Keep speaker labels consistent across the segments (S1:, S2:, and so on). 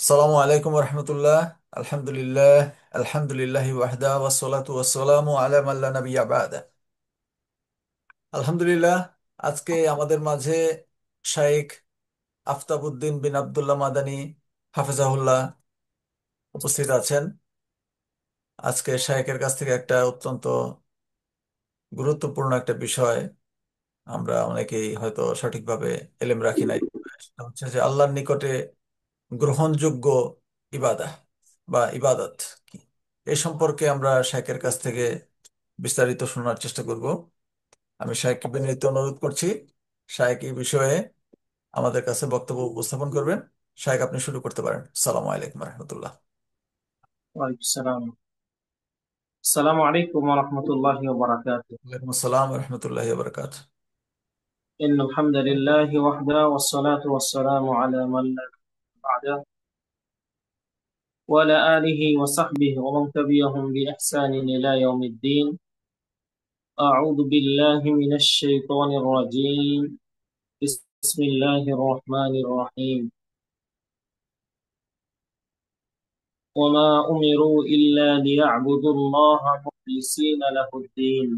S1: আসসালামু আলাইকুম রহমতুল্লাহ। আলহামদুলিল্লাহ। আলহামদুলিল্লাহি ওয়াহদা ওয়াসসালাতু ওয়াসসালামু আলা মান লা নাবিয়্যা বা'দা। আলহামদুলিল্লাহ। আজকে আমাদের মাঝে শাইখ আফতাবউদ্দিন বিন আব্দুল্লাহ মাদানী হাফেজাহুল্লাহ উপস্থিত আছেন। আজকে শাইখের কাছ থেকে একটা অত্যন্ত গুরুত্বপূর্ণ একটা বিষয় আমরা অনেকেই হয়তো সঠিকভাবে এলেম রাখি নাই। সেটা হচ্ছে যে আল্লাহর নিকটে গ্রহণযোগ্য ইবাদাহ বা ইবাদত কি, এ সম্পর্কে আমরা শাইখের কাছ থেকে বিস্তারিত শোনার চেষ্টা করব। আমি শাইখকে বিনীত অনুরোধ করছি, শাইখ এই বিষয়ে আমাদের কাছে বক্তব্য উপস্থাপন করবেন। শাইখ, আপনি শুরু করতে পারেন। সালাম আলাইকুম রহমতুল্লাহ।
S2: ওয়ালাইকুম সালাম। আসসালামু আলাইকুম ওয়া রাহমাতুল্লাহি ওয়া বারাকাতুহু।
S1: ওয়ালাইকুম আসসালাম রহমতুল্লাহ বরকাত।
S2: ইন্নাল হামদালিল্লাহি ওয়াহদা ওয়াস সালাতু ওয়াস সালামু আলা মান লা নাবিয়্যা বা'দা ওয়া আলা আলিহি ওয়া সাহবিহি ওয়া মান তাবি'আহুম বি ইহসানিন ইলা ইয়াউমিদ্দিন। আ'উযু বিল্লাহি মিনাশ শাইতানির রাজীম। বিসমিল্লাহির রহমানির রহিম। ওয়া মা উমিরু ইল্লা লিয়া'বুদুল্লাহা মুখলিসিনা লাহুদ-দ্বীন।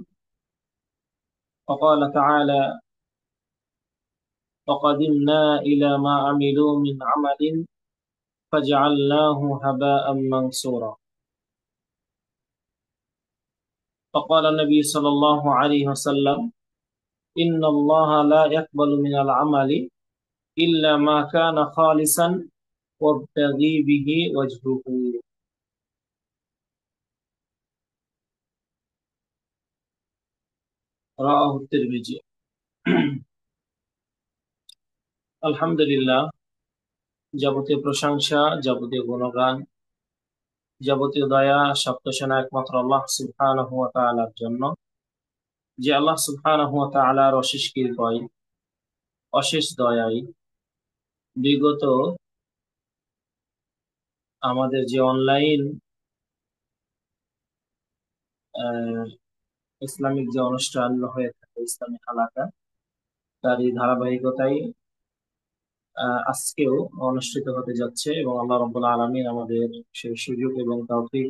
S2: وقال تعالى: وقدمنا إلى ما عملوا من عمل فجعلناه هباء منصورا. فقال النبي صلى الله عليه وسلم: إن الله لا يقبل من العمل إلا ما كان خالصا وابتغي به وجهه. رواه الترمذي. আলহামদুলিল্লাহ, যাবতীয় প্রশংসা, যাবতীয় গুণগান, যাবতীয় দয়া সপ্তসেনা একমাত্র আল্লাহ সুবহানাহু ওয়া তাআলার জন্য, যে আল্লাহ সুবহানাহু ওয়া তাআলার অশেষ কৃপায়, অশেষ দয়ায় বিগত আমাদের যে অনলাইন ইসলামিক যে অনুষ্ঠান হয়ে থাকে, ইসলামিক হালাকা, তারই ধারাবাহিকতায় আজকেও অনুষ্ঠিত হতে যাচ্ছে এবং আল্লাহ রাব্বুল আলামিন আমাদের সেই সুযোগ এবং তৌফিক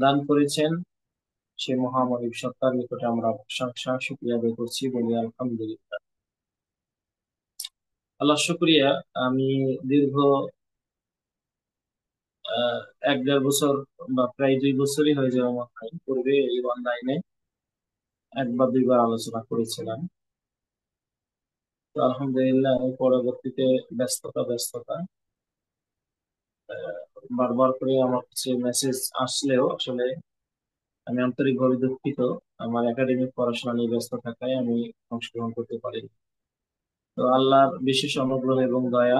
S2: দান করেছেন। সে মহামহিম সত্তার নিকটে আমরা প্রশংসা শুকরিয়া আদায় করছি, বলি আলহামদুলিল্লাহ। আল্লাহ শুকরিয়া। আমি দীর্ঘ আহ 1-1.5 বছর বা প্রায় 2 বছরই হয়ে যাওয়ার মতো পূর্বে এই অনলাইনে একবার দুইবার আলোচনা করেছিলাম। তো আলহামদুলিল্লাহ, পরবর্তীতে ব্যস্ততা ব্যস্ততা আহ, বারবার করে আমার কাছে মেসেজ আসলেও আসলে আমি আন্তরিকভাবে দুঃখিত। আমার একাডেমিক পড়াশোনা নিয়ে ব্যস্ত থাকায় আমি অংশগ্রহণ করতে পারিনি। তো আল্লাহর বিশেষ অনুগ্রহ এবং দয়া,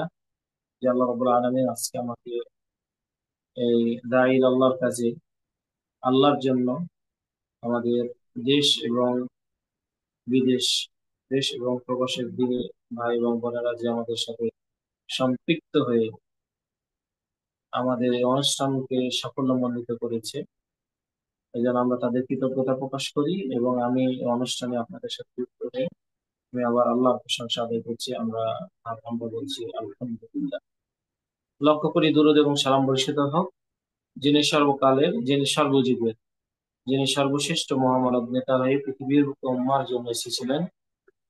S2: যে আল্লাহ রাব্বুল আলামিন আজকে আমাকে এই দায়ী আল্লাহর কাজে, আল্লাহর জন্য আমাদের দেশ এবং বিদেশ, দেশ এবং প্রবাসের দিনে ভাই এবং বোনেরা যে আমাদের সাথে সম্পৃক্ত হয়ে আমাদের এই অনুষ্ঠানকে সাফল্যমণ্ডিত করেছে, এই জন্য আমরা তাদের কৃতজ্ঞতা প্রকাশ করি এবং আমি এই অনুষ্ঠানে আপনাদের সাথে যুক্ত হয়ে আমি আবার আল্লাহর প্রশংসা আদায় করছি। আমরা বলছি আলহামদুলিল্লাহ। লক্ষ্য করি দুরূদ এবং সালাম বর্ষিত হোক যিনি সর্বকালের, যিনি সর্বযুগের, যিনি সর্বশ্রেষ্ঠ মহামানব নেতা হয়ে পৃথিবীর উম্মার জন্য এসেছিলেন,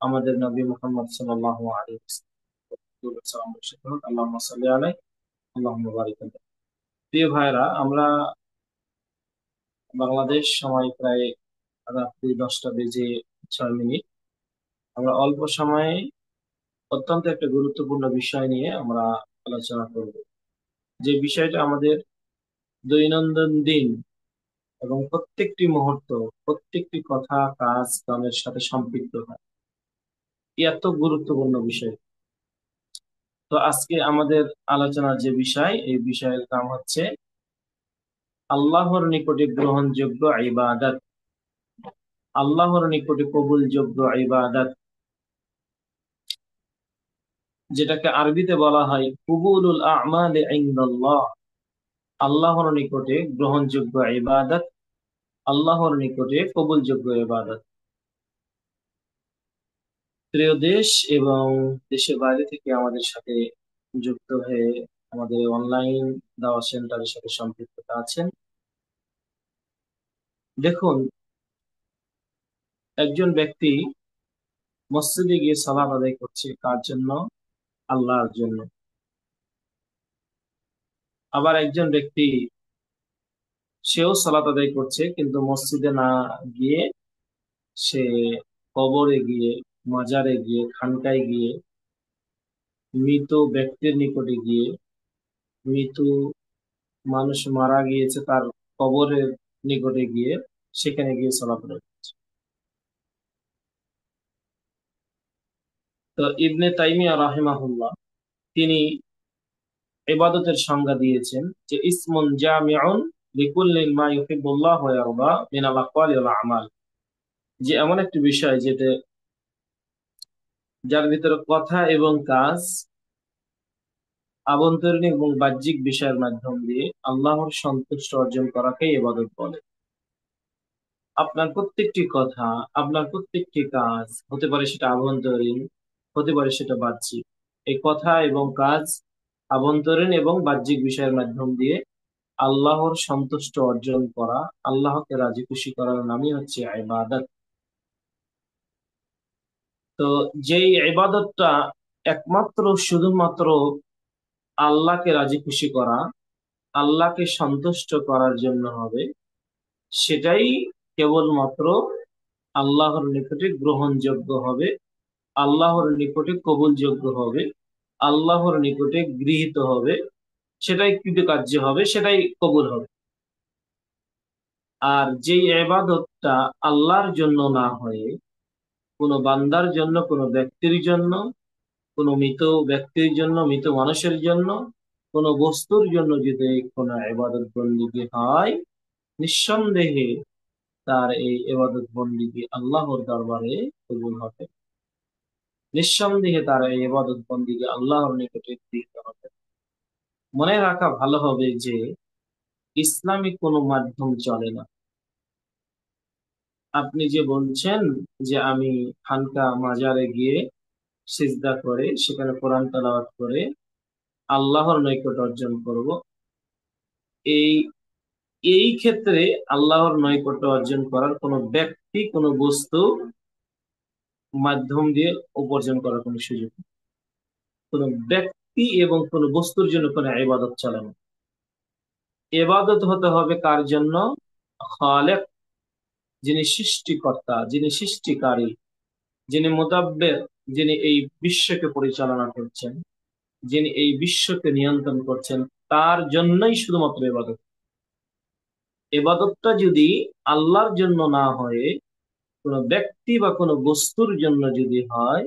S2: আমাদের নবী মুহাম্মদ সাল্লাল্লাহু আলাইহি ওয়াসাল্লাম। সালাম বর্ষিত হোক। আল্লাহুম্মা সাল্লি আলাইহি, আল্লাহুম্মা বারিক আলাইহি। প্রিয় ভাইরা, আমরা বাংলাদেশ সময় প্রায় রাত্রি 10টা বেজে 6 মিনিট। আমরা অল্প সময়ে অত্যন্ত একটা গুরুত্বপূর্ণ বিষয় নিয়ে আমরা আলোচনা করব, যে বিষয়টা আমাদের দৈনন্দিন দিন এবং প্রত্যেকটি মুহূর্ত, প্রত্যেকটি কথা, কাজ কামের সাথে সম্পৃক্ত হয়। এত গুরুত্বপূর্ণ বিষয়। তো আজকে আমাদের আলোচনার যে বিষয়, এই বিষয়ের নাম হচ্ছে আল্লাহর নিকটে গ্রহণযোগ্য ইবাদত, আল্লাহর নিকটে কবুলযোগ্য ইবাদত, যেটাকে আরবিতে বলা হয় কুবুলুল আমাল ইনদাল্লাহ। আল্লাহর নিকটে গ্রহণযোগ্য ইবাদত, আল্লাহর নিকটে কবুলযোগ্য ইবাদত। প্রিয় দেশ এবং দেশের বাইরে থেকে আমাদের সাথে যুক্ত হয়ে আমাদের অনলাইন দাওয়া সেন্টারের সাথে সম্পৃক্ততা আছেন। দেখুন, একজন ব্যক্তি মসজিদে গিয়ে সালাত আদায় করছে কার জন্য? আল্লাহর জন্য। আবার একজন ব্যক্তি সেও সালাত আদায় করছে, কিন্তু মসজিদে না গিয়ে সে কবরে গিয়ে, মাজারে গিয়ে, খানকায় গিয়ে, মৃত ব্যক্তির নিকটে গিয়ে, মৃত মানুষ মারা গিয়েছে তার কবরের নিকটে গিয়ে সেখানে গিয়ে সালাত আদায় করছে। তো ইবনে তাইমিয়া রাহিমাহুল্লাহ তিনি ইবাদতের সংজ্ঞা দিয়েছেন যে ইসমুন জামিউন লিকুল্লি মা ইউহিব্বুল্লাহ ওয়া ইয়ারদা মিনাল আকওয়ালি ওয়াল আমাল, যে এমন একটি বিষয় যেটা যার ভিতরে কথা এবং কাজ, আভ্যন্তরীণ এবং বাহ্যিক বিষয়ের মাধ্যম দিয়ে আল্লাহর সন্তুষ্ট অর্জন করাকেই ইবাদত বলে। আপনার প্রত্যেকটি কথা, আপনার প্রত্যেকটি কাজ হতে পারে সেটা আভ্যন্তরীণ, হতে পারে সেটা বাহ্যিক। এই কথা এবং কাজ আভ্যন্তরীণ এবং বাহ্যিক বিষয়ের মাধ্যম দিয়ে আল্লাহর সন্তুষ্ট অর্জন করা, আল্লাহকে রাজি খুশি করার নামই হচ্ছে ইবাদত। তো যেই ইবাদতটা একমাত্র শুধুমাত্র আল্লাহকে রাজি খুশি করা, আল্লাহকে সন্তুষ্ট করার জন্য হবে, সেটাই কেবলমাত্র আল্লাহর নিকটে গ্রহণযোগ্য হবে, আল্লাহর নিকটে কবুলযোগ্য হবে, আল্লাহর নিকটে গৃহীত হবে, সেটাই কৃতকার্য হবে, সেটাই কবুল হবে। আর যেই ইবাদতটা আল্লাহর জন্য না হয়ে কোনো বান্দার জন্য, কোনো ব্যক্তির জন্য, কোনো মৃত ব্যক্তির জন্য, মৃত মানুষের জন্য, কোনো বস্তুর জন্য যদি কোনো ইবাদত বন্দিগি হয়, নিঃসন্দেহে তার এই ইবাদত বন্দিগি আল্লাহর দরবারে কবুল হবে। নিঃসন্দেহে তার এই ইবাদত বন্দিগি আল্লাহর নিকটে গৃহীত হবে। মনে রাখা ভালো হবে যে ইসলামিক কোনো মাধ্যম চলে না। আপনি যে বলছেন যে আমি খানকা মাজারে গিয়ে সিজদা করে সেখানে কোরআন তেলাওয়াত করে আল্লাহর নৈকট্য অর্জন করব, এই এই ক্ষেত্রে আল্লাহর নৈকট্য অর্জন করার কোনো ব্যক্তি, কোনো বস্তু মাধ্যম দিয়ে উপার্জন করার কোনো সুযোগ নেই। কোনো ব্যক্তি এবং কোনো বস্তুর জন্য কোনো ইবাদত চলে না। ইবাদত হতে হবে কার জন্য? খালেক, যিনি সৃষ্টিকর্তা, যিনি সৃষ্টিকারী, যিনি মুদাব্বির, যিনি এই বিশ্বকে পরিচালনা করছেন, যিনি এই বিশ্বকে নিয়ন্ত্রণ করছেন, তার জন্যই শুধুমাত্র ইবাদত। ইবাদতটা যদি আল্লাহর জন্য না হয়ে কোনো ব্যক্তি বা কোনো বস্তুর জন্য যদি হয়,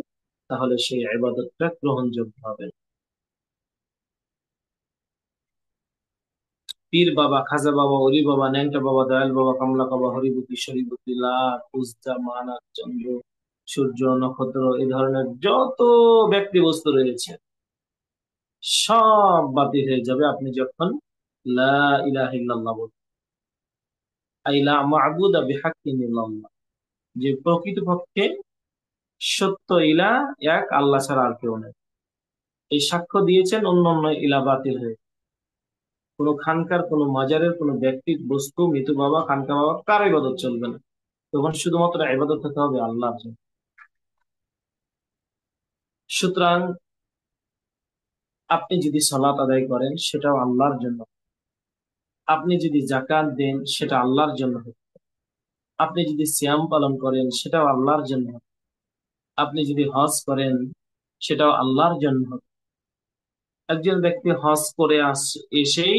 S2: তাহলে সেই ইবাদতটা গ্রহণযোগ্য হবে না। পীর বাবা, খাজা বাবা, অলি বাবা, ন্যাংটা বাবা, দয়াল বাবা, কামলা বাবা, হরিবুতি, শরীবুতি, লাট, উজদা, মানা, চন্দ্র, সূর্য, নক্ষত্র, এই ধরনের যত ব্যক্তি বস্তু রয়েছে সব বাতিল হয়ে যাবে আপনি যখন লা ইলাহা ইল্লাল্লাহ বলবেন। আই লা মা'বুদা বিহাক্কিন ইল্লাল্লাহ, যে প্রকৃতপক্ষে সত্য ইলা এক, আল্লাহ ছাড়া আর কেউ নেই, এই সাক্ষ্য দিয়েছেন, অন্য অন্য ইলা বাতিল হয়ে। কোনো খানকার, কোনো মাজারের, কোনো ব্যক্তির, বস্তু, মৃত বাবা, খানকা বাবা, কার ইবাদত চলবে না। তখন শুধুমাত্র ইবাদত হতে হবে আল্লাহর জন্য। সুতরাং আপনি যদি সালাত আদায় করেন সেটাও আল্লাহর জন্য, আপনি যদি জাকাত দেন সেটা আল্লাহর জন্য, আপনি যদি সিয়াম পালন করেন সেটাও আল্লাহর জন্য, আপনি যদি হজ করেন সেটাও আল্লাহর জন্য। একজন ব্যক্তি হজ করে এসেই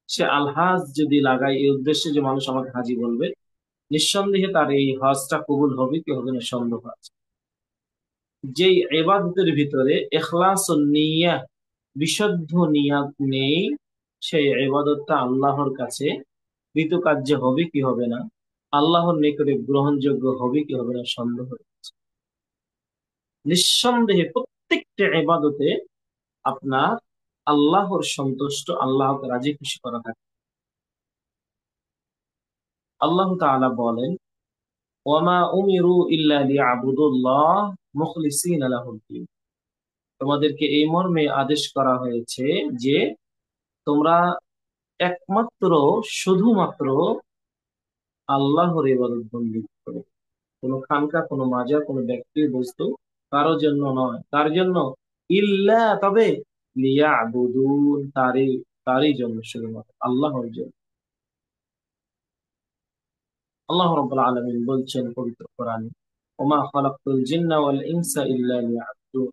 S2: সে আলহাজ যদি লাগায় এই উদ্দেশ্যে যে মানুষ আমাকে হাজি বলবে, নিঃসন্দেহে তার এই হজটা কবুল হবে কি হবে না সন্দেহ আছে। যেই ইবাদতের ভিতরে ইখলাস ও নিয়াত, বিশুদ্ধ নিয়াত নেই, সেই ইবাদতটা আল্লাহর কাছে কৃতকার্য হবে কি হবে না, আল্লাহর নিকটে গ্রহণযোগ্য হবে কি হবে না সন্দেহ রয়েছে। নিঃসন্দেহে প্রত্যেকটা ইবাদতে আপনার আল্লাহর সন্তুষ্ট, আল্লাহকে রাজি খুশি করা থাকে। আল্লাহ তাআলা বলেন, ওয়ামা উমিরু ইল্লা লিয়াবুদুল্লাহ মুখলিসিনা লাহুদ-দ্বীন। তোমাদেরকে এই মর্মে আদেশ করা হয়েছে যে তোমরা একমাত্র, শুধুমাত্র আল্লাহর ইবাদত বন্দেগী করো। কোনো খানকা, কোনো মাজার, কোনো ব্যক্তি বস্তু কারো জন্য নয়। তার জন্য ইল্লা, তবে লিয়াবুদুন, তারই তারই জন্য, শুধুমাত্র আল্লাহর জন্য। আল্লাহ রাব্বুল আলামিন বলছেন পবিত্র কোরআনে, ওমা খালাকতুল জিন্না ওয়াল ইনসা ইল্লা লিয়াবুদুন,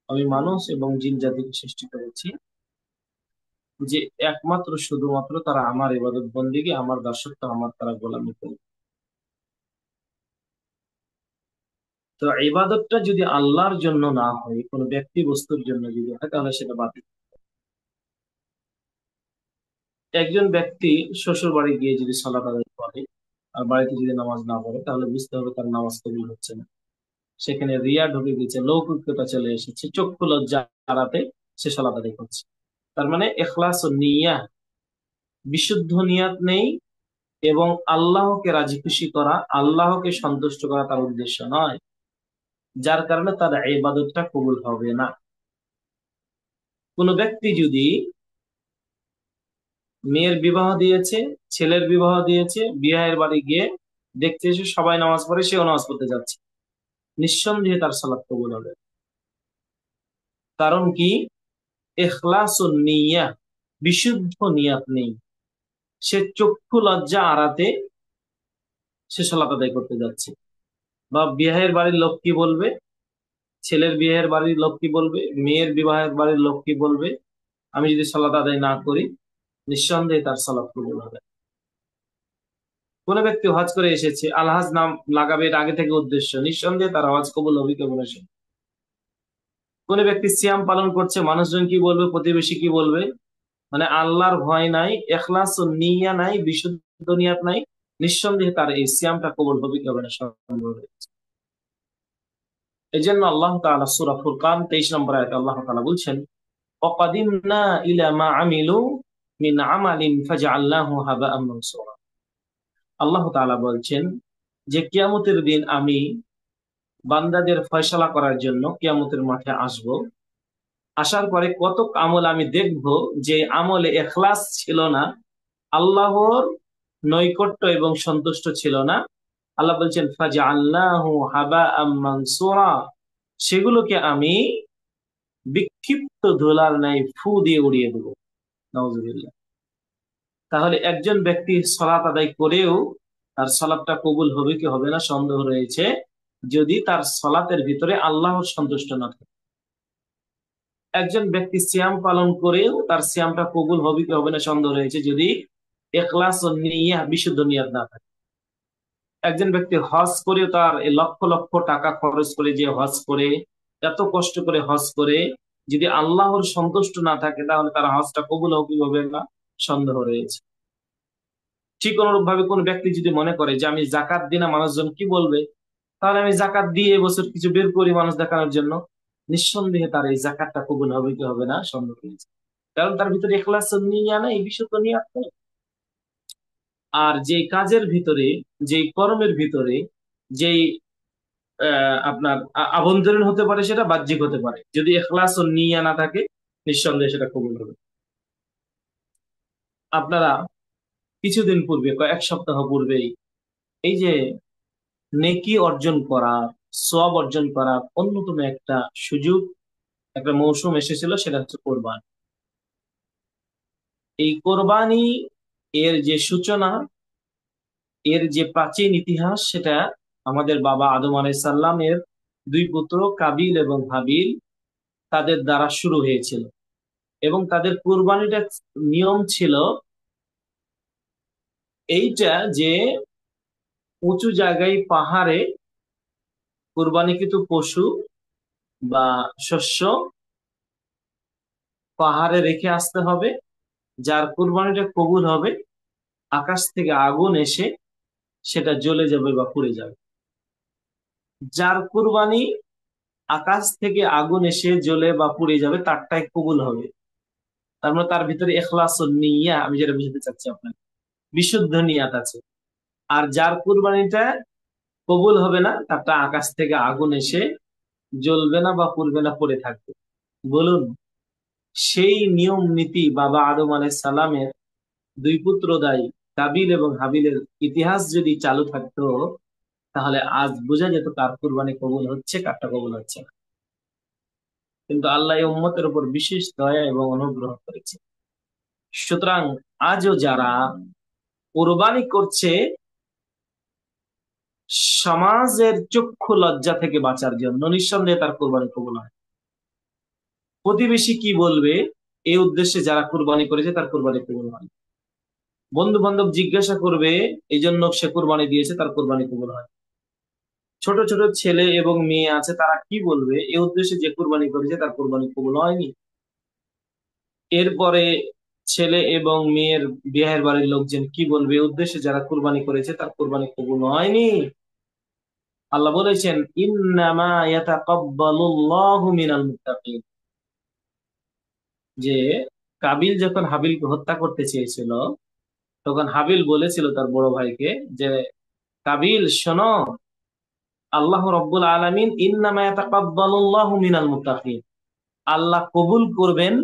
S2: আমি মানুষ এবং জিন জাতিকে সৃষ্টি করেছি যে একমাত্র, শুধুমাত্র তারা আমার ইবাদত বন্দেগী, আমার দাসত্ব, আমার তারা গোলামি করবে। তো ইবাদতটা যদি আল্লাহর জন্য না হয়, কোনো ব্যক্তি বস্তুর জন্য যদি হয়, তাহলে সেটা বাতিল। একজন ব্যক্তি শ্বশুর বাড়ি গিয়ে যদি সালাত আদায় করে আর বাড়িতে যদি নামাজ না পড়ে, তাহলে বুঝতে হবে তার নামাজ কবুল হচ্ছে না। সেখানে রিয়া ঢুকে গেছে, লৌকিকতা চলে এসেছে, চক্ষু লজ্জা হারাতে সে সালাত আদায় করছে। তার মানে ইখলাস ও নিয়াহ, বিশুদ্ধ নিয়াত নেই, এবং আল্লাহকে রাজি খুশি করা, আল্লাহকে সন্তুষ্ট করা তার উদ্দেশ্য নয়, যার কারণে তার ইবাদতটা কবুল হবে না। কোনো ব্যক্তি যদি মেয়ের বিবাহ দিয়েছে, ছেলের বিবাহ দিয়েছে, বিবাহের বাড়ি গিয়ে দেখতে এসে সবাই নামাজ পড়ে, সেও নামাজ পড়তে যাচ্ছে, নিঃসন্দেহে তার সালাত কবুল হবে। কারণ কি? ইখলাসুন নিয়াহ, বিশুদ্ধ নিয়াত নেই। সে চক্ষু লজ্জা আড়াতে সে সালাত আদায় করতে যাচ্ছে। বা বিবাহের বাড়ির লোক কি বলবে, ছেলের বিবাহের বাড়ির লোক কি বলবে, মেয়ের বিবাহের বাড়ির লোক কি বলবে, আমি যদি সালাত আদায় না করি, নিঃসন্দেহে তার সালাত কবুল হবে। কোন ব্যক্তি হজ করে এসেছে, আলহাজ নাম লাগাবে, এর আগে থেকে উদ্দেশ্য, নিঃসন্দেহে তার হজ কবুল হবে কি হবে না। কোন ব্যক্তি সিয়াম পালন করছে, মানুষজন কি বলবে, প্রতিবেশী কি বলবে, মানে আল্লাহর ভয় নাই, ইখলাস ও নিয়া নাই, বিশুদ্ধ নিয়াত নাই, নিঃসন্দেহে তার এই সিয়ামটা কবুল হবে কি হবে না সন্দেহ রয়েছে। এই জন্য আল্লাহ তাআলা সূরা ফুরকান 23 নম্বর আয়াতে আল্লাহ তাআলা বলছেন, ওয়াকাদিমনা ইলা মা আমিলু মিন আমালিন ফাজআলনাহু হাবাআম মানসুরা। আল্লাহ তাআলা বলছেন যে কিয়ামতের দিন আমি বান্দাদের ফয়সালা করার জন্য কিয়ামতের মাঠে আসব। আসার পরে কত আমল আমি দেখব যে আমলে ইখলাস ছিল না, আল্লাহর নৈকট্য এবং সন্তুষ্ট ছিল না। আল্লাহ বলছেন ফাজআলনাহু হাবাআম মানসুরা, সেগুলোকে আমি বিক্ষিপ্ত ধুলার ন্যায় ফু দিয়ে উড়িয়ে দেবো। নাউজুবিল্লাহ। তাহলে একজন ব্যক্তি সালাত আদায় করেও তার সালাতটা কবুল হবে কি হবে না সন্দেহ রয়েছে, যদি তার সালাতের ভিতরে আল্লাহর সন্তুষ্ট না থাকে। একজন ব্যক্তি সিয়াম পালন করেও তার সিয়ামটা কবুল হবে কি হবে না সন্দেহ রয়েছে, যদি ইখলাস ও নিয়াহ, বিশুদ্ধ নিয়াত না থাকে। একজন ব্যক্তি হজ করেও তার এই লক্ষ লক্ষ টাকা খরচ করে যে হজ করে, এত কষ্ট করে হজ করে, যদি আল্লাহর সন্তুষ্ট না থাকে, তাহলে তার হজটা কবুল হবে কি হবে না সন্দেহ রয়েছে। ঠিক অনুরূপ ভাবে কোন ব্যক্তি যদি মনে করে যে আমি জাকাত দিই না, মানুষজন কি বলবে, তাহলে আমি জাকাত দিয়ে এবছর কিছু বের করি মানুষ দেখানোর জন্য, নিঃসন্দেহে তার এই জাকাতটা কবুল হবে কি হবে না সন্দেহ রয়েছে। কারণ তার ভিতরে ইখলাস নিয়ে নেই, এই বিশুদ্ধ নিয়াত নেই। আর যে কাজের ভিতরে, যেই কর্মের ভিতরে, যেই আপনার আভ্যন্তরীণ হতে পারে, সেটা বাহ্যিক হতে পারে, যদি ইখলাস ও নিয়া না থাকে, নিঃসন্দেহে সেটা কবুল হবে। আপনারা কিছুদিন পূর্বে, কয়েক সপ্তাহ পূর্বেই, এই যে নেকি অর্জন করার, সওয়াব অর্জন করার অন্যতম একটা সুযোগ, একটা মৌসুম এসেছিল, সেটা হচ্ছে কোরবানি। এই কোরবানি এর যে সূচনা, এর যে প্রাচীন ইতিহাস, সেটা আমাদের বাবা আদম আলাইহিস সালামের দুই পুত্র কাবিল এবং হাবিল, তাদের দ্বারা শুরু হয়েছিল। এবং তাদের কোরবানিটা নিয়ম ছিল এইটা যে উঁচু জায়গায়, পাহাড়ে কোরবানিকৃত পশু বা শস্য পাহাড়ে রেখে আসতে হবে। যার কোরবানিটা কবুল হবে, আকাশ থেকে আগুন এসে সেটা জ্বলে যাবে বা পুড়ে যাবে। যার কোরবানি আকাশ থেকে আগুন এসে জ্বলে বা পুড়ে যাবে, তারটাই কবুল হবে। তার মানে তার ভিতরে ইখলাস ও নিয়া, আমি যেটা বুঝতে চাচ্ছি আপনাকে, বিশুদ্ধ নিয়াত আছে। আর যার কুরবানিটা কবুল হবে না, তারটা আকাশ থেকে আগুন এসে জ্বলবে না বা পুড়বে না, পড়ে থাকবে? বলুন, সেই নিয়ম নীতি বাবা আদম আলাইহিস সালামের দুই পুত্রদ্বয় কাবিল এবং হাবিলের ইতিহাস যদি চালু থাকতো, তাহলে আজ বোঝা যেত কার কুরবানি কবুল হচ্ছে, কারটা কবুল হচ্ছে না। কিন্তু আল্লাহ এই উম্মতের উপর বিশেষ দয়া এবং অনুগ্রহ করেছে। সুতরাং আজও যারা কোরবানি করছে সমাজের চক্ষু লজ্জা থেকে বাঁচার জন্য, নিঃসন্দেহে তার কোরবানি কবুল হয়। প্রতিবেশী কি বলবে এই উদ্দেশ্যে যারা কোরবানি করেছে তার কোরবানি কবুল হয়। বন্ধু বান্ধব জিজ্ঞাসা করবে এই জন্য সে কোরবানি দিয়েছে, তার কোরবানি কবুল হয়। ছোট ছোট ছেলে এবং মেয়ে আছে, তারা কি বলবে এই উদ্দেশ্যে যে কোরবানি করেছে তার কোরবানি কবুল হয়নি। এরপরে ছেলে এবং মেয়ের বিয়ের বাড়ির লোকজন কি বলবে এই উদ্দেশ্যে যারা কোরবানি করেছে তার কোরবানি কবুল হয়নি। আল্লাহ বলেছেন, ইন্নামা ইয়াতাকাব্বালুল্লাহু মিনাল মুত্তাকিন, যে কাবিল যখন হাবিলকে হত্যা করতে চেয়েছিল, তখন হাবিল বলেছিল তার বড় ভাইকে যে, কাবিল শোনো, আল্লাহ রব্বুল আলামিন ইন্নামা ইয়াতাকাব্বালুল্লাহু মিনাল মুত্তাকিন, আল্লাহ কবুল করবেন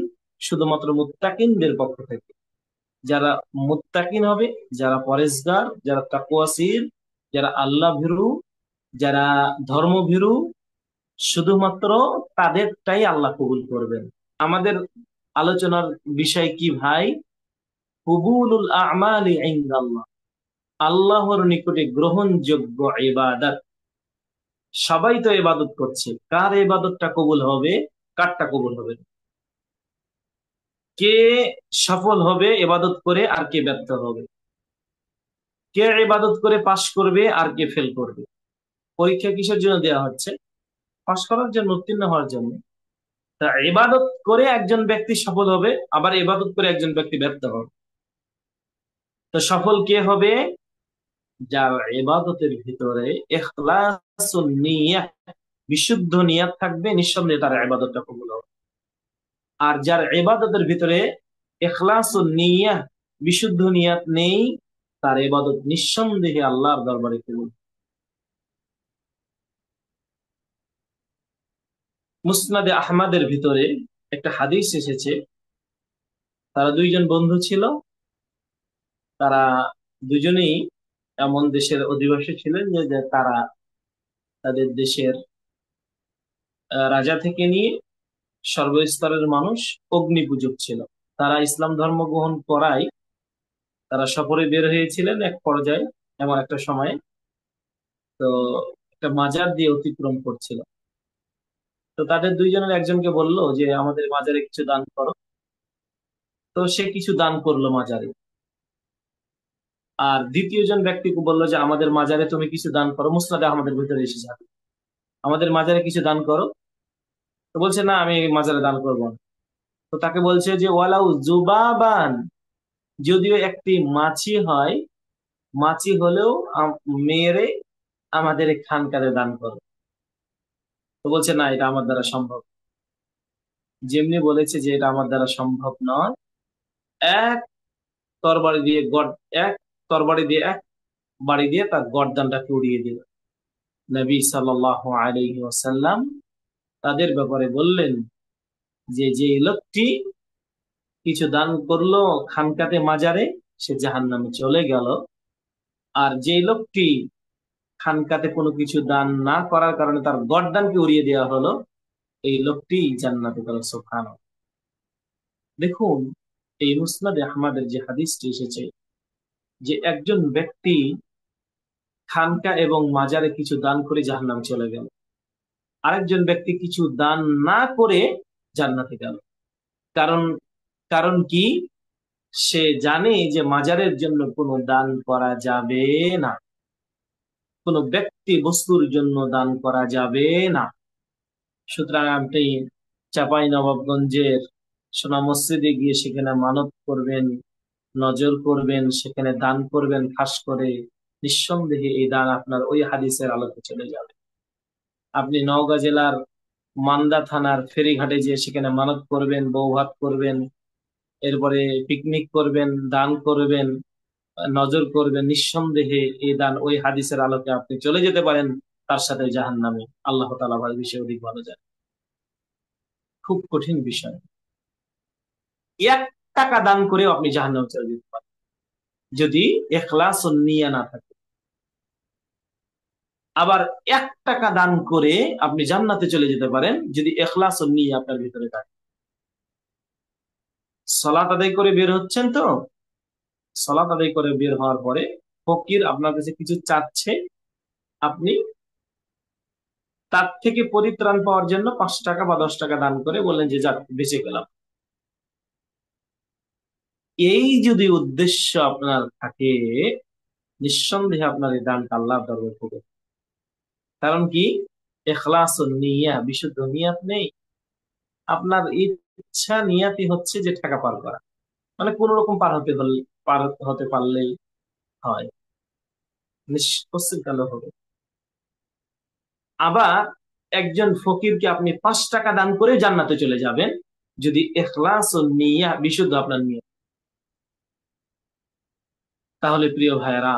S2: শুধুমাত্র মুত্তাকিনদের পক্ষ থেকে। যারা মুত্তাকিন হবে, যারা পরেজগার, যারা তাকওয়াশীল, যারা আল্লাহ ভীরু, যারা ধর্মভীরু, শুধুমাত্র তাদেরটাই আল্লাহ কবুল করবেন। আমাদের আলোচনার বিষয় কি ভাই? কবুলুল আমালি ইনদাল্লাহ, আল্লাহর নিকটে গ্রহণযোগ্য ইবাদত। সবাই তো ইবাদত করছে, কার ইবাদতটা কবুল হবে, কারটা কবুল হবে না? কে সফল হবে ইবাদত করে আর কে ব্যর্থ হবে? কে ইবাদত করে পাশ করবে আর কে ফেল করবে? পরীক্ষা কিসের জন্য দেওয়া হচ্ছে? পাশ করার জন্য, উত্তীর্ণ হওয়ার জন্য। তা ইবাদত করে একজন ব্যক্তি সফল হবে, আবার ইবাদত করে একজন ব্যক্তি ব্যর্থ হবে। তো সফল কে হবে? যার ইবাদতের ভিতরে ইখলাসুন নিয়াহ, বিশুদ্ধ নিয়াত থাকবে, নিঃসন্দেহে তার ইবাদতটা কবুল হবে। আর যার ইবাদতের ভিতরে ইখলাসুন নিয়াহ, বিশুদ্ধ নিয়াত নেই, তার ইবাদত নিঃসন্দেহে আল্লাহর দরবারে কবুল। মুসনাদে আহমদের ভিতরে একটা হাদিস এসেছে, তারা দুইজন বন্ধু ছিল। তারা দুজনেই এমন দেশের অধিবাসী ছিলেন যে যে তারা তাদের দেশের রাজা থেকে নিয়ে সর্বস্তরের মানুষ অগ্নি পূজক ছিল। তারা ইসলাম ধর্ম গ্রহণ করায় তারা সফরে বের হয়েছিলেন এক পর্যায়ে, এমন একটা সময়ে। তো একটা মাজার দিয়ে অতিক্রম করছিল। তো তাদের দুইজনের একজনকে বলল যে আমাদের মাজারে কিছু দান করো। তো সে কিছু দান করলো মাজারে। আর দ্বিতীয় জন ব্যক্তিকে বললো যে আমাদের মাজারে তুমি কিছু দান করো, মুসনাদে আমাদের ভিতরে এসে যাবে, আমাদের মাজারে কিছু দান করো। তো বলছে না, আমি মাজারে দান করবো না। তো তাকে বলছে যে ওয়ালাউ জুবাবান, যদিও একটি মাছি হয়, মাছি হলেও মেরে আমাদের এই খানকারে দান করো। তো বলছে না, এটা আমার দ্বারা সম্ভব। যেমনি বলেছে যে এটা আমার দ্বারা সম্ভব নয়, এক তরবারি দিয়ে এক এক বাড়ি দিয়ে তার গর্দানটাকে উড়িয়ে দিল। নবী সাল্লাল্লাহু আলাইহি ওয়াসাল্লাম তাদের ব্যাপারে বললেন যে যে লোকটি কিছু দান করলো খানকাতে মাজারে, সে জাহান্নামে চলে গেল। আর যে লোকটি খানকাতে কোনো কিছু দান না করার কারণে তার গর্দানকে উড়িয়ে দেওয়া হলো, এই লোকটি জান্নাতে গেল। সুবহানাল্লাহ। দেখুন, এই মুসনাদে আহমদের যে হাদিসটি এসেছে, যে একজন ব্যক্তি খানকা এবং মাজারে কিছু দান করে জাহান্নামে চলে গেল, আরেকজন ব্যক্তি কিছু দান না করে জান্নাতে গেল। কারণ কারণ কি? সে জানে যে মাজারের জন্য কোনো দান করা যাবে না, কোনো ব্যক্তি বস্তুর জন্য দান করা যাবে না। সুতরাং আপনি চাঁপাই নবাবগঞ্জের সোনা মসজিদে গিয়ে সেখানে মানত করবেন, নজর করবেন, সেখানে দান করবেন খাস করে, নিঃসন্দেহে এই দান আপনার ওই হাদিসের আলোকে চলে যাবে। আপনি নওগাঁ জেলার মান্দা থানার ফেরিঘাটে যেয়ে সেখানে মানত করবেন, বৌভাত করবেন, এরপরে পিকনিক করবেন, দান করবেন, নজর করবেন, নিঃসন্দেহে এই দান ওই হাদিসের আলোকে আপনি চলে যেতে পারেন তার সাথে জাহান্নামে। আল্লাহ তাআলা ভালো বিষয় অধিক ভালো জানে। খুব কঠিন বিষয়। 1 টাকা দান করেও আপনি জাহান্নামে চলে যেতে পারেন যদি ইখলাস ও নিয়া না থাকে। আবার 1 টাকা দান করে আপনি জান্নাতে চলে যেতে পারেন যদি ইখলাস ও নিয়া আপনার ভিতরে থাকে। সালাত আদায় করে বের হচ্ছেন তো, সালাত আদায় করে বের হওয়ার পরে ফকির আপনার কাছে কিছু চাচ্ছে, আপনি তার থেকে পরিত্রাণ পাওয়ার জন্য 5 টাকা বা 10 টাকা দান করে বললেন যে যাক বেঁচে গেলাম। এই যদি উদ্দেশ্য আপনার থাকে, নিঃসন্দেহে আপনার এই দানটা আল্লাহর দরবারে কবুল। কারণ কি? ইখলাস ও নিয়া, বিশুদ্ধ নিয়াত নেই। আপনার ইচ্ছা নিয়াতি হচ্ছে যে টাকা পার করা, মানে কোন রকম পার হতে হলে, পার হতে পারলেই হয়, নিষ্পত্তির কালো হবে। আবার একজন ফকিরকে আপনি 5 টাকা দান করে জান্নাতে চলে যাবেন যদি ইখলাস ও নিয়া বিশুদ্ধ আপনার নিয়ে। তাহলে প্রিয় ভাইয়েরা,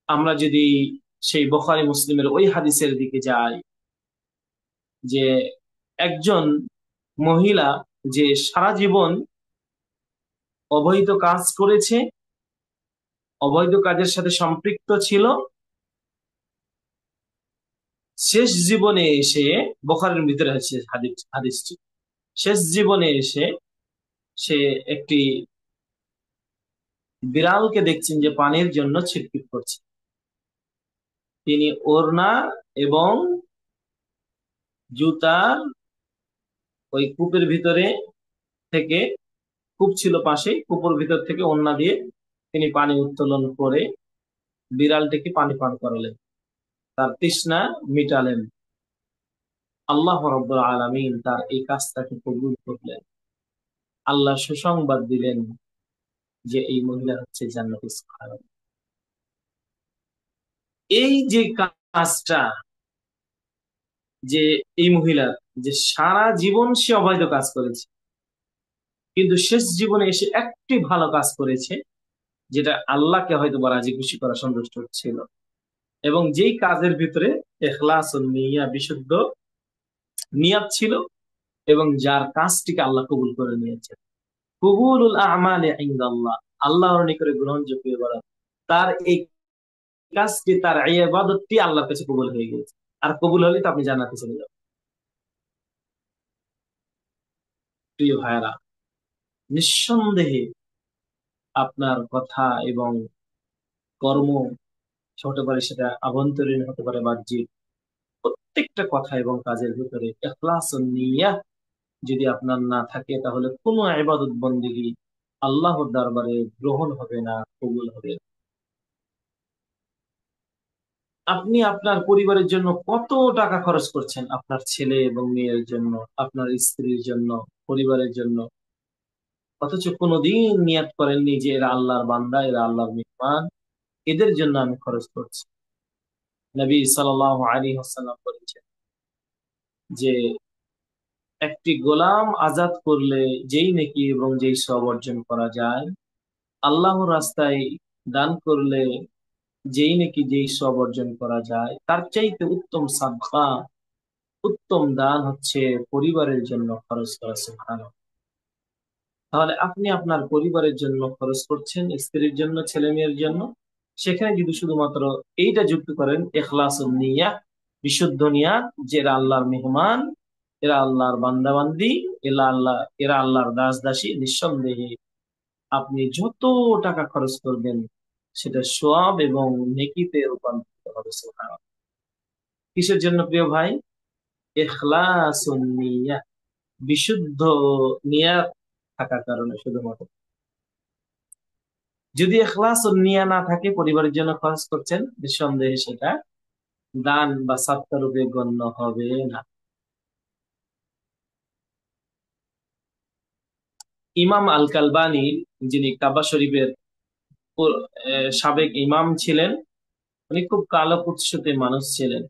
S2: আমরা যদি সেই বুখারী মুসলিমের ওই হাদিসের দিকে যাই, যে একজন মহিলা যে সারা জীবন অবৈধ কাজ করেছে, অবৈধ কাজের সাথে সম্পৃক্ত ছিল, শেষ জীবনে এসে, বুখারীর ভিতরে আছে হাদিসটি, শেষ জীবনে এসে সে একটি বিড়ালকে দেখছেন যে পানির জন্য ছিটপিট করছে। তিনি ওড়না এবং জুতার ওই কূপের ভিতরে থেকে, কূপ ছিল পাশে, কূপের ভিতর থেকে ওড়না দিয়ে তিনি পানি উত্তোলন করে বিড়ালটিকে পানি পান করালেন, তার তৃষ্ণা মিটালেন। আল্লাহ রাব্বুল আলামিন তার এই কাজটাকে কবুল করলেন। আল্লাহ সুসংবাদ দিলেন যে এই মহিলা হচ্ছে জান্নাতি। সুবহানাল্লাহ। এই যে কাজটা, যে এই মহিলার, যে সারা জীবন সে অবৈধ কাজ করেছে, কিন্তু শেষ জীবনে এসে একটি ভালো কাজ করেছে, যেটা আল্লাহকে হয়তো বা রাজি খুশি করা, সন্তুষ্ট ছিল, এবং যেই কাজের ভিতরে ইখলাস ও নিয়া, বিশুদ্ধ নিয়াত ছিল, এবং যার কাজটিকে আল্লাহ কবুল করে নিয়েছে। কবুলুল আমালি ইনদাল্লাহ, আল্লাহর নিকটে গ্রহণযোগ্য ইবাদত। তার এই কাজটি, তার এই ইবাদতটি আল্লাহর কাছে কবুল হয়ে গেছে। আর কবুল হলে তো আপনি জান্নাতে চলে যাবেন। প্রিয় ভাইরা, নিঃসন্দেহে আপনার কথা এবং কর্ম, হতে পারে সেটা আভ্যন্তরীণ, হতে পারে বাহ্যিক, প্রত্যেকটা কথা এবং কাজের ভিতরে ইখলাস ও নিয়াত যদি আপনার না থাকে, তাহলে কোনো ইবাদত বন্দেগী আল্লাহর দরবারে গ্রহণ হবে না, কবুল হবে না। আপনি আপনার পরিবারের জন্য কত টাকা খরচ করছেন, আপনার ছেলে এবং মেয়ের জন্য, আপনার স্ত্রীর জন্য, পরিবারের জন্য, অথচ কোনোদিন নিয়াত করেননি যে এরা আল্লাহর বান্দা, এরা আল্লাহর মেহমান, এদের জন্য আমি খরচ করছি। নবী সাল্লাল্লাহু আলাইহি ওয়াসাল্লাম বলেছেন যে একটি গোলাম আজাদ করলে যেই নেকি এবং যেই সওয়াব অর্জন করা যায়, আল্লাহর রাস্তায় দান করলে যেই নেকি যেই সওয়াব অর্জন করা যায়, তার চাইতে উত্তম সাদকা, উত্তম দান হচ্ছে পরিবারের জন্য খরচ করা। সুবহানাল্লাহ। তাহলে আপনি আপনার পরিবারের জন্য খরচ করছেন, স্ত্রীর জন্য, ছেলে মেয়ের জন্য, সেখানে যদি শুধুমাত্র এইটা যুক্ত করেন, ইখলাসুন নিয়াহ, বিশুদ্ধ নিয়াত, যে এরা আল্লাহর মেহমান, এরা আল্লাহর বান্দাবান্দি, এরা আল্লাহর দাস দাসী, নিঃসন্দেহে আপনি যত টাকা খরচ করবেন সেটা সওয়াব এবং নেকিতে রূপান্তরিত হবে। সুবহানাল্লাহ। কিসের জন্য প্রিয় ভাই? ইখলাসুন নিয়াহ, বিশুদ্ধ নিয়াত থাকার কারণে শুধুমাত্র। যদি ইখলাস ও নিয়া না থাকে, পরিবারের জন্য খরচ করছেন, নিঃসন্দেহে সেটা দান বা সাদকা রূপে গণ্য হবে না। ইমাম আল কালবানী, যিনি কাবা শরীফের সাবেক ইমাম ছিলেন, উনি খুব কালো কুৎসিত মানুষ ছিলেন।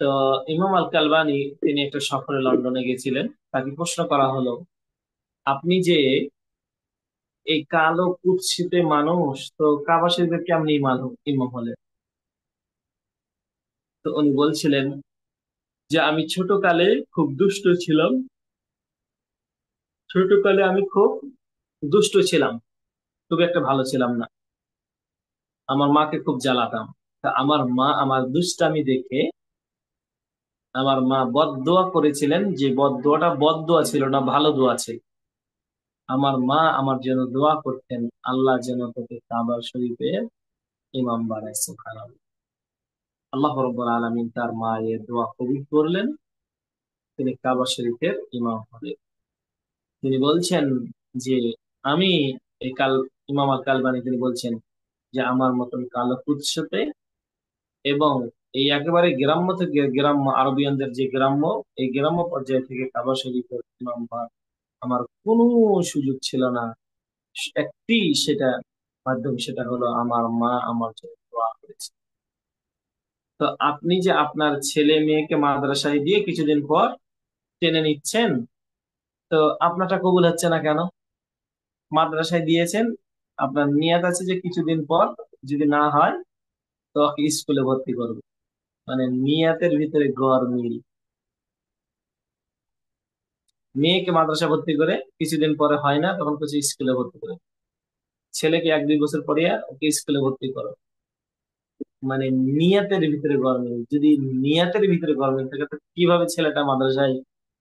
S2: তো ইমাম আল কালবানী, তিনি একটা সফরে লন্ডনে গেছিলেন। তাকে প্রশ্ন করা হলো, আপনি যে এই কালো কুৎসিত মানুষ, তো কাবা শরীফের কেমনি ইমাম হলেন? তো উনি বলছিলেন যে আমি ছোটকালে খুব দুষ্ট ছিলাম। ছোটকালে আমি খুব দুষ্ট ছিলাম, খুব একটা ভালো ছিলাম না। আমার মাকে খুব জ্বালাতাম। তা আমার মা আমার দুষ্টামি দেখে আমার মা বদদোয়া করেছিলেন, যে বদদোয়াটা বদদোয়া ছিল না, ভালো দোয়া ছিল। আমার মা আমার জন্য দোয়া করতেন, আল্লাহ যেন তোকে কাবা শরীফের ইমাম বানায়। সুবহানাল্লাহ। আল্লাহ রাব্বুল আলামিন তার মায়ের দোয়া কবুল করলেন, তিনি কাবা শরীফের ইমাম হলেন। তিনি বলছেন যে আমি এই কাল ইমাম আল কালবানী তিনি বলছেন যে আমার মতন কালো কুৎসতে এবং এই একেবারে গ্রাম্য থেকে গ্রাম্য আরবিয়ানদের যে গ্রাম্য, এই গ্রাম্য পর্যায় থেকে কাবা শরীফের ইমাম হওয়ার আমার কোনো সুযোগ ছিল না। একটি সেটা মাধ্যম, সেটা হলো আমার মা আমার জন্য দোয়া করেছে। তো আপনি যে আপনার ছেলে মেয়েকে মাদ্রাসায় দিয়ে কিছুদিন পর টেনে নিচ্ছেন, তো আপনারটা কবুল হচ্ছে না কেন? মাদ্রাসায় দিয়েছেন, আপনার নিয়ত আছে যে কিছুদিন পর যদি না হয় তো ওকে স্কুলে ভর্তি করবে। মানে নিয়াতের ভিতরে গরমিল। মেয়েকে মাদ্রাসা ভর্তি করে কিছুদিন পরে হয় না, তখন কিছু স্কুলে ভর্তি করে। ছেলেকে 1-2 বছর পরে ওকে স্কুলে ভর্তি করো। মানে নিয়াতের ভিতরে গরমিল। যদি নিয়াতের ভিতরে গরমিল থাকে তো কিভাবে ছেলেটা মাদ্রাসায়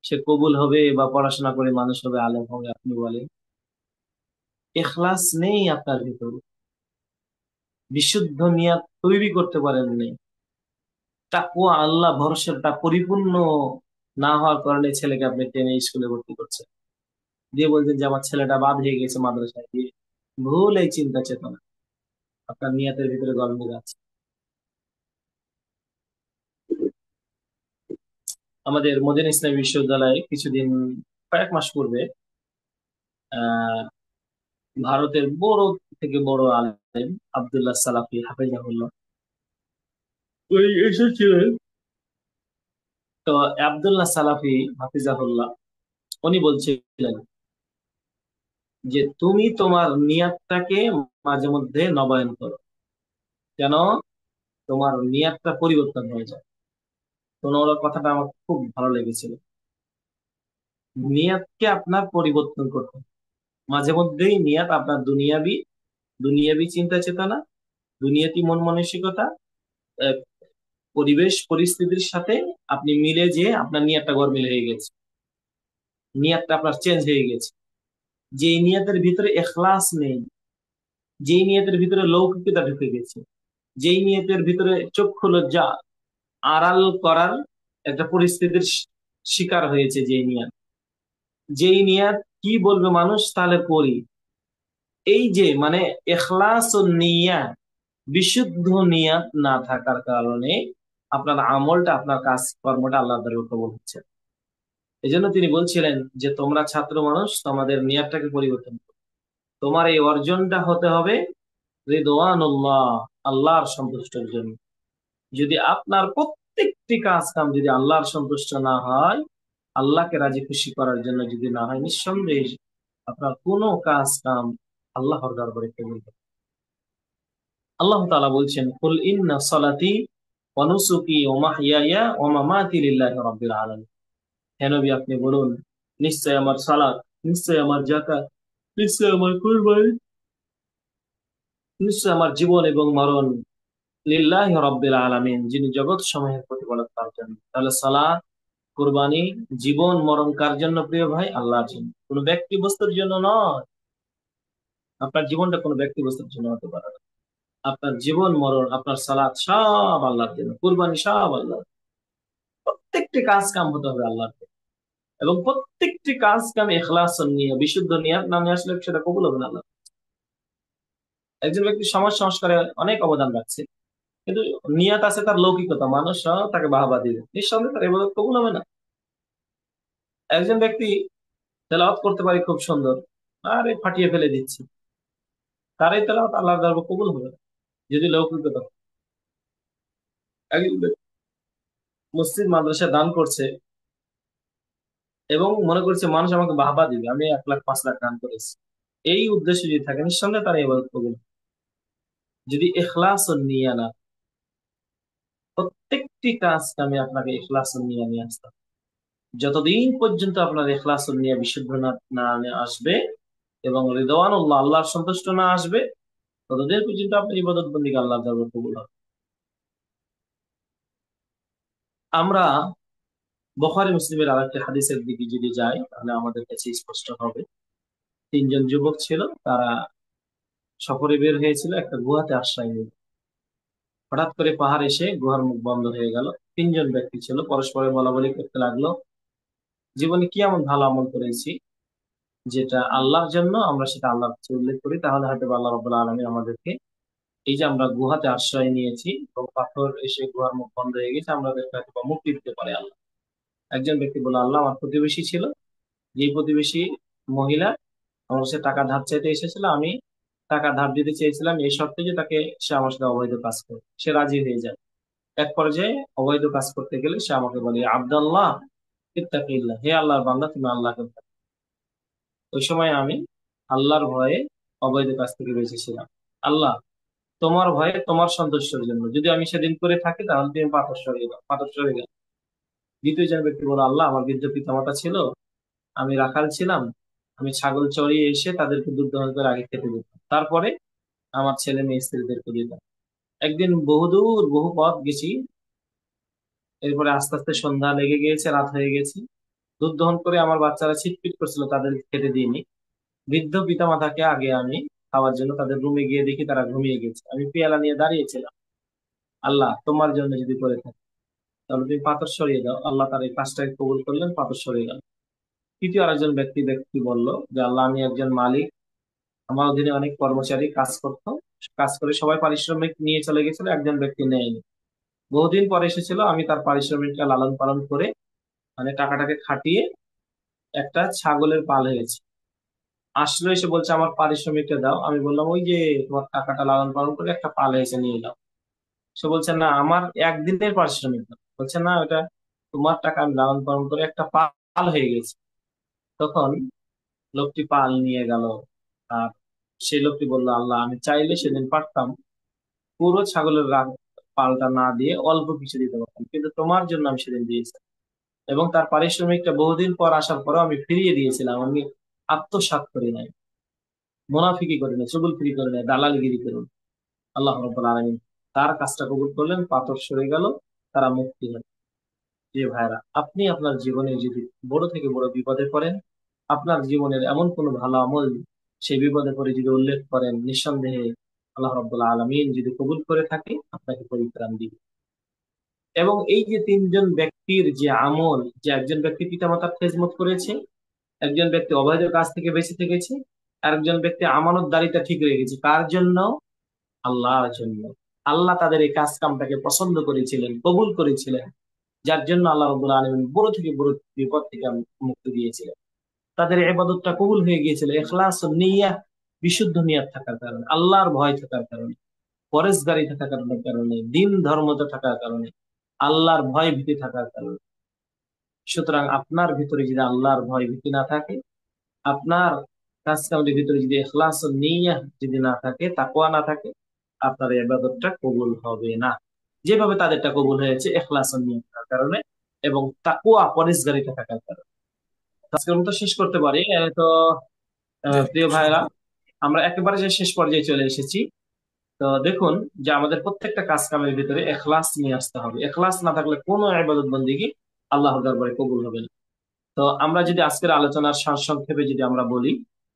S2: সে কবুল হবে বা পড়াশোনা করে মানুষ হবে, আলেম হবে? আপনি বলেন। ইখলাস নেই আপনার ভিতরে, বিশুদ্ধ নিয়াত তৈরি করতে পারেননি। তাকওয়া আল্লাহ ভরসাটা পরিপূর্ণ না হওয়ার কারণে ছেলেকে আপনি টেনে স্কুলে ভর্তি করছেন, দিয়ে বলছেন যে আমার ছেলেটা বাদ হয়ে গেছে মাদ্রাসায় দিয়ে। ভুল এই চিন্তা চেতনা, আপনার নিয়তের ভিতরে গরমিল আছে। আমাদের মদিনা ইসলামী বিশ্ববিদ্যালয়ে কিছুদিন, কয়েক মাস পূর্বে, আহ ভারতের বড় থেকে বড় আলেম আব্দুল্লাহ সালাফি হাফিজাহুল্লাহ ওই এসেছিলেন। তো আব্দুল্লাহ সালাফি হাফিজাহুল্লাহ উনি বলছিলেন যে তুমি তোমার নিয়াতটাকে মাঝে মধ্যে নবায়ন করো, কেন? তোমার নিয়াতটা পরিবর্তন হয়ে যায়। তো ওনার কথাটা আমার খুব ভালো লেগেছিল। নিয়াতকে আপনার পরিবর্তন করতে হবে। মাঝে মধ্যেই নিয়াত আপনার দুনিয়াবি দুনিয়াবি চিন্তা চেতনা, দুনিয়াতি মন মানসিকতা, আহ, পরিবেশ পরিস্থিতির সাথে আপনি মিলে যে আপনার নিয়াতটা গরমিল হয়ে গেছে, নিয়াতটা আপনার চেঞ্জ হয়ে গেছে। যে নিয়াতের ভিতরে এখলাস নেই, যেই নিয়তের ভিতরে লৌকিকতা ঢুকে গেছে, যেই নিয়তের ভিতরে চক্ষু লজ্জা আড়াল করার একটা পরিস্থিতির শিকার হয়েছে, যেই নিয়ত কি বলবে মানুষ তাহলে করি, এই যে মানে এখলাস ও নিয়া, বিশুদ্ধ নিয়াত না থাকার কারণে আপনার আমলটা, আপনার কাজ কর্মটা আল্লাহ তাআলা কবুল হচ্ছে না। এই জন্য তিনি বলছিলেন যে তোমরা ছাত্র মানুষ, তোমাদের নিয়াতটাকে পরিবর্তন করো। তোমার এই অর্জনটা হতে হবে রিদওয়ানুল্লাহ, আল্লাহর সন্তুষ্টের জন্য। যদি আপনার প্রত্যেকটি কাজ কাম যদি আল্লাহর সন্তুষ্ট না হয়, আল্লাহকে রাজি খুশি করার জন্য যদি না হয়, নিঃসন্দেহে আপনার কোনো কাজ কাম আল্লাহর দরবারে কবুল হবে। আল্লাহ তাআলা বলছেন, কুল ইন্না সলাতি ওয়া নুসুকি ওয়া মাহইয়ায়া ওয়া মামাতি লিল্লাহি রাব্বিল আলামিন। হে নবী, আপনি বলুন, নিশ্চয় আমার সালাত, নিশ্চয় আমার যাকাত, নিশ্চয় আমার কুরবানি, নিশ্চয় আমার জীবন এবং মরণ লিল্লাহি রাব্বিল আলামিন, যিনি জগৎ সমূহের প্রতিপালক, তার জন্য। তাহলে সালাত, কুরবানি, জীবন মরণ কার জন্য প্রিয় ভাই? আল্লাহর জন্য, কোনো ব্যক্তি বস্তুর জন্য নয়। আপনার জীবনটা কোনো ব্যক্তি বস্তুর জন্য হতে পারে না। আপনার জীবন মরণ, আপনার সালাত সব আল্লাহর জন্য, কুরবানি সব আল্লাহ। প্রত্যেকটি কাজ কাম হতে হবে আল্লাহর জন্য। এবং প্রত্যেকটি কাজ কাম ইখলাস নিয়ে, বিশুদ্ধ নিয়াত নামে আসলে সেটা কবুল হবে না আল্লাহ। একজন ব্যক্তি সমাজ সংস্কারে অনেক অবদান রাখছে, কিন্তু নিয়াত আছে তার লৌকিকতা, মানুষ তাকে বাহবা দিবে, নিঃসন্দেহে তার ইবাদত কবুল হবে না। একজন ব্যক্তি তেলাওয়াত করতে পারে খুব সুন্দর, আরে ফাটিয়ে ফেলে দিচ্ছি, তার এই তেলাওয়াত আল্লাহর দরবারে কবুল হবে না, যদি লৌকিকতা হয়। একজন ব্যক্তি মসজিদ মাদ্রাসা দান করছে এবং মনে করছে মানুষ আমাকে বাহবা দিবে, আমি 1 লাখ 5 লাখ দান করেছি, এই উদ্দেশ্য যদি থাকে, নিঃসন্দেহে তার ইবাদত কবুল হবে। যদি ইখলাস ও নিয়া না, প্রত্যেকটি কাজ কামে আপনাকে ইখলাস নিয়ে নিয়ে আসতে হবে। যতদিন পর্যন্ত আপনার ইখলাস নিয়ে বিশুদ্ধ না আসবে এবং রিদওয়ানুল্লাহ আল্লাহর সন্তুষ্ট না আসবে, ততদিন পর্যন্ত আপনার ইবাদত বন্দিকে আল্লাহ দরবারে কবুল হবে। আমরা বুখারী মুসলিমের আরেকটি হাদিসের দিকে যদি যাই, তাহলে আমাদের কাছে স্পষ্ট হবে। তিনজন যুবক ছিল, তারা সফরে বের হয়েছিল একটা গুহাতে আশ্রয় নিয়ে। হঠাৎ করে পাহাড় এসে গুহার মুখ বন্ধ হয়ে গেল। তিনজন ব্যক্তি ছিল, পরস্পরের বলা বলি করতে লাগলো, জীবনে কি এমন ভালো আমল করেছি যেটা আল্লাহর জন্য আমরা সেটা আল্লাহর কাছে উল্লেখ করি, তাহলে হয়তো বা আল্লাহ রাব্বুল আলামিন আমাদেরকে, এই যে আমরা গুহাতে আশ্রয় নিয়েছি এবং পাথর এসে গুহার মুখ বন্ধ হয়ে গেছে, আমাদেরকে হয়তো বা মুক্তি দিতে পারে আল্লাহ। একজন ব্যক্তি বলল, আল্লাহ, আমার প্রতিবেশী ছিল, যে প্রতিবেশী মহিলা আমার কাছে টাকা ধার চাইতে এসেছিল, আমি টাকা ধার দিতে চেয়েছিলাম এই শর্তে যে তাকে, সে আমার সাথে অবৈধ কাজ করে, সে রাজি হয়ে যায়। এক পর্যায়ে অবৈধ কাজ করতে গেলে সে আমাকে বলে, আব্দুল্লাহ ইত্তাকিল্লাহ, হে আল্লাহর বান্দা, তুমি আল্লাহকে ভয় করো। ওই সময় আমি আল্লাহর ভয়ে অবৈধ কাজ থেকে বেঁচেছিলাম। আল্লাহ, তোমার ভয়ে, তোমার সন্তুষ্টের জন্য যদি আমি সেদিন করে থাকি, তাহলে তুমি পাথর সরিয়ে দাও, পাথর সরিয়ে দাও। দ্বিতীয় জন ব্যক্তি বলো, আল্লাহ, আমার বৃদ্ধ পিতামাতা ছিল, আমি রাখাল ছিলাম, আমি ছাগল চড়িয়ে এসে তাদেরকে দুধ দহন করে আগে খেতে দিতাম, তারপরে আমার ছেলে মেয়ে স্ত্রীদেরকে দিতাম। একদিন বহুদূর বহু পথ গেছি, এরপরে আস্তে আস্তে সন্ধ্যা লেগে গিয়েছে, রাত হয়ে গেছে। দুধ দহন করে আমার বাচ্চারা ছিটপিট করছিল, তাদেরকে খেতে দিইনি। বৃদ্ধ পিতামাতাকে আগে আমি খাওয়ার জন্য তাদের রুমে গিয়ে দেখি তারা ঘুমিয়ে গেছে, আমি পেয়ালা নিয়ে দাঁড়িয়েছিলাম। আল্লাহ, তোমার জন্য যদি করে থাকি, তাহলে তুমি পাথর সরিয়ে দাও। আল্লাহ তার এই কাজটাকে কবুল করলেন, পাথর সরিয়ে গেল। তৃতীয় আরেকজন ব্যক্তি বলল যে, আল্লাহ, আমি একজন মালিক, আমার অধীনে অনেক কর্মচারী কাজ করতো, কাজ করে সবাই পারিশ্রমিক নিয়ে চলে গেছিল, একজন ব্যক্তি নেয়নি। বহুদিন পরে এসেছিল, আমি তার পারিশ্রমিকটা লালন পালন করে, মানে টাকাটাকে খাটিয়ে একটা ছাগলের পাল হয়েছে। আসলো, এসে বলছে, আমার পারিশ্রমিকটা দাও। আমি বললাম, ওই যে তোমার টাকাটা লালন পালন করে একটা পাল হয়েছে, নিয়ে নাও। সে বলছে, না, আমার একদিনের পারিশ্রমিক দাও। বলছে, না, ওটা তোমার টাকা, আমি লালন পালন করে একটা পাল হয়ে গেছে। তখন লোকটি পাল নিয়ে গেল। আর সেই লোকটি বলল, আল্লাহ, আমি চাইলে সেদিন পারতাম পুরো ছাগলের পালটা না দিয়ে অল্প কিছু দিতে পারতাম, কিন্তু তোমার জন্য আমি সেদিন দিয়েছি। এবং তার পারিশ্রমিকটা বহুদিন পর আসার পরেও আমি ফিরিয়ে দিয়েছিলাম। আমি আত্মসাৎ করি নাই, মুনাফিকি করি নাই, চুগলখড়ি করি নাই, দালালগিরি করি নাই। আল্লাহ রাব্বুল আলামিন তার কাজটা কবুল করলেন, পাথর সরে গেল, তারা মুক্তি হল। যে ভাইরা, আপনি আপনার জীবনে যদি বড় থেকে বড় বিপদে পড়েন, আপনার জীবনের এমন কোনো ভালো আমল সেই বিপদে পড়ে যদি উল্লেখ করেন, নিঃসন্দেহে আল্লাহ রাব্বুল আলামিন যদি কবুল করে থাকে, আপনাকে পরিত্রাণ দিবে। এবং এই যে তিনজন ব্যক্তির যে আমল, যে একজন ব্যক্তি পিতামাতার খেজমত করেছে, একজন ব্যক্তি অবৈধ কাজ থেকে বেঁচে থেকেছে, আর একজন ব্যক্তি আমানতদারিতা ঠিক রেখেছে, কার জন্য? আল্লাহর জন্য। আল্লাহ তাদের এই কাজ কামটাকে পছন্দ করেছিলেন, কবুল করেছিলেন, যার জন্য আল্লাহ রাব্বুল আলামিন বড় থেকে বড় বিপদ থেকে মুক্তি দিয়েছিলেন। তাদের ইবাদতটা কবুল হয়ে গিয়েছিল ইখলাস ও নিয়াহ, বিশুদ্ধ নিয়াত থাকার কারণে, আল্লাহর ভয় থাকার কারণে, পরেশগারি থাকার কারণে, দিন ধর্মতা থাকার কারণে, আল্লাহর ভয় ভীতি থাকার কারণে। সুতরাং আপনার ভিতরে যদি আল্লাহর ভয় ভীতি না থাকে, আপনার কাজ কামের ভিতরে যদি ইখলাস ও নিয়াহ যদি না থাকে, তাকওয়া না থাকে, আপনার এই ইবাদতটা কবুল হবে না। যেভাবে তাদেরটা কবুল হয়েছে ইখলাস ও নিয়াহ থাকার কারণে এবং তাকওয়া পরেশগারিতা থাকার কারণে। তো আজকের মতো শেষ করতে পারি। তো
S1: জি,
S2: প্রিয় ভাইরা,
S1: শুক্রিয়া।
S2: আমরা একেবারে যে শেষ পর্যায়ে চলে এসেছি। তো দেখুন, যে আমাদের প্রত্যেকটা কাজ কামের ভিতরে এখলাস নিয়ে আসতে হবে। এখলাস না থাকলে কোনো ইবাদত বন্দেগী আল্লাহর দরবারে কবুল হবে না। তো আমরা যদি আজকের আলোচনার সারসংক্ষেপে যদি আমরা বলি,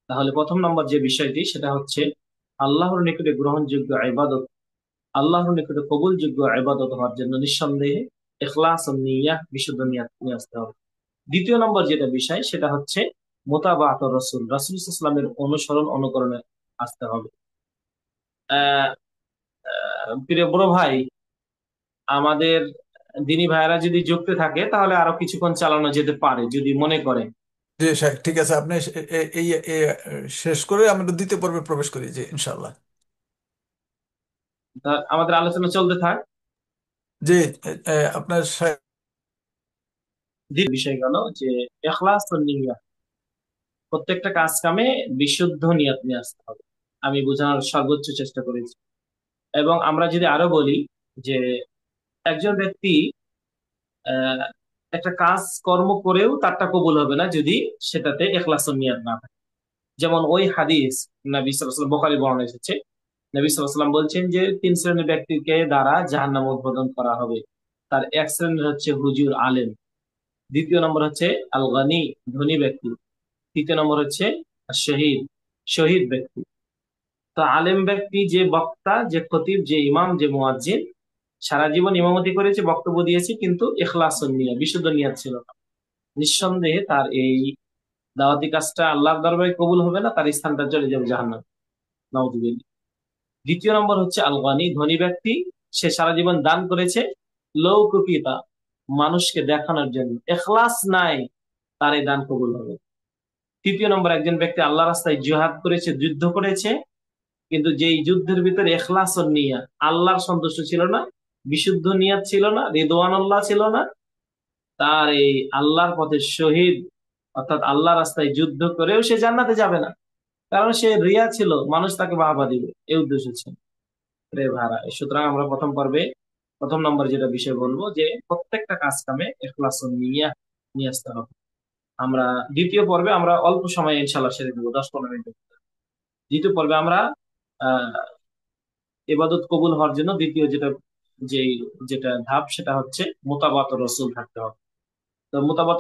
S2: তাহলে প্রথম নম্বর যে বিষয়টি, সেটা হচ্ছে আল্লাহর নিকটে গ্রহণযোগ্য ইবাদত, আল্লাহর নিকটে কবুলযোগ্য ইবাদত হওয়ার জন্য নিঃসন্দেহে ইখলাস ও নিয়াহ, বিশুদ্ধ নিয়াত নিয়ে আসতে হবে। দ্বিতীয় নম্বর যেটা বিষয়, সেটা হচ্ছে মুতাবাআত রাসূল, রাসূল সাল্লাল্লাহু আলাইহি ওয়াসাল্লামের অনুসরণ অনুকরণে আসতে হবে। আহ প্রিয় বড় ভাই, আমাদের দিনী ভাইয়েরা যদি যুক্ত থাকে, তাহলে আরো কিছুক্ষণ চালানো যেতে পারে যদি মনে করেন।
S1: জি শেখ, ঠিক আছে, আপনি শেষ করে আমরা দ্বিতীয় পর্বে প্রবেশ করি, জি ইনশাল্লাহ।
S2: তা আমাদের আলোচনা চলতে থাক।
S1: জি, আপনার
S2: দ্বিতীয় বিষয় গেল যে ইখলাস ও নিয়ত, প্রত্যেকটা কাজ কামে বিশুদ্ধ নিয়ত নিয়ে আসতে হবে। আমি বোঝানোর সর্বোচ্চ চেষ্টা করেছি। এবং আমরা যদি আরো বলি যে একজন ব্যক্তি আহ একটা কাজ কর্ম করেও তারটা কবুল হবে না যদি সেটাতে ইখলাস নিয়াত না থাকে। যেমন ওই হাদিস নবী সাল্লাল্লাহু আলাইহি ওয়াসাল্লাম, বুখারী বর্ণনা এসেছে, নবী সাল্লাল্লাহু আলাইহি ওয়াসাল্লাম বলছেন যে তিন শ্রেণীর ব্যক্তিকে দ্বারা জাহান্নাম উদ্বোধন করা হবে। তার এক শ্রেণীর হচ্ছে হুজুর আলেম, দ্বিতীয় নম্বর হচ্ছে আল গানি, ধনী ব্যক্তি, তৃতীয় নম্বর হচ্ছে শহীদ, শহীদ ব্যক্তি। তো আলেম ব্যক্তি যে বক্তা, যে খতিব, যে ইমাম, যে মুয়াজ্জিন, সারা জীবন ইমামতি করেছে, বক্তব্য দিয়েছে, কিন্তু ইখলাস নিয়ে, বিশুদ্ধ নিয়াত ছিল না, নিঃসন্দেহে তার এই দাওয়াতি কাজটা আল্লাহর দরবারে কবুল হবে না, তার স্থানটা চলে যাবে জাহান্নাম, নাউযুবিল্লাহ। দ্বিতীয় নম্বর হচ্ছে আল গনি, ধনী ব্যক্তি, সে সারা জীবন দান করেছে লৌকিকতা, মানুষকে দেখানোর জন্য, ইখলাস নাই, তার এই দান কবুল হবে। তৃতীয় নম্বর, একজন ব্যক্তি আল্লাহ রাস্তায় জিহাদ করেছে, যুদ্ধ করেছে, কিন্তু যেই যুদ্ধের ভিতরে এখলাস ও নিয়াত, আল্লাহর সন্তুষ্ট ছিল না, বিশুদ্ধ নিয়াত ছিল না, রিদওয়ান আল্লাহ ছিল না, তার এই আল্লাহর পথে শহীদ, অর্থাৎ আল্লাহ রাস্তায় যুদ্ধ করেও সে জান্নাতে যাবে না, কারণ সে রিয়া ছিল, মানুষ তাকে বাহবা দিবে, এই উদ্দেশ্য ছিল। রে ভাড়া, সুতরাং আমরা প্রথম পর্বে প্রথম নম্বর যেটা বিষয় বলবো যে প্রত্যেকটা কাজ কামে ইখলাস ও নিয়াত নিয়ে আসতে হবে। আমরা দ্বিতীয় পর্বে আমরা অল্প সময়ে ইনশাল্লাহ সেরে দেবো, 10-15 মিনিট। দ্বিতীয় পর্বে আমরা আহ ইবাদত কবুল হওয়ার জন্য দ্বিতীয় যে যেটা ধাপ, সেটা হচ্ছে মুতাবাত রসুল থাকতে হবে। তো মুতাবাত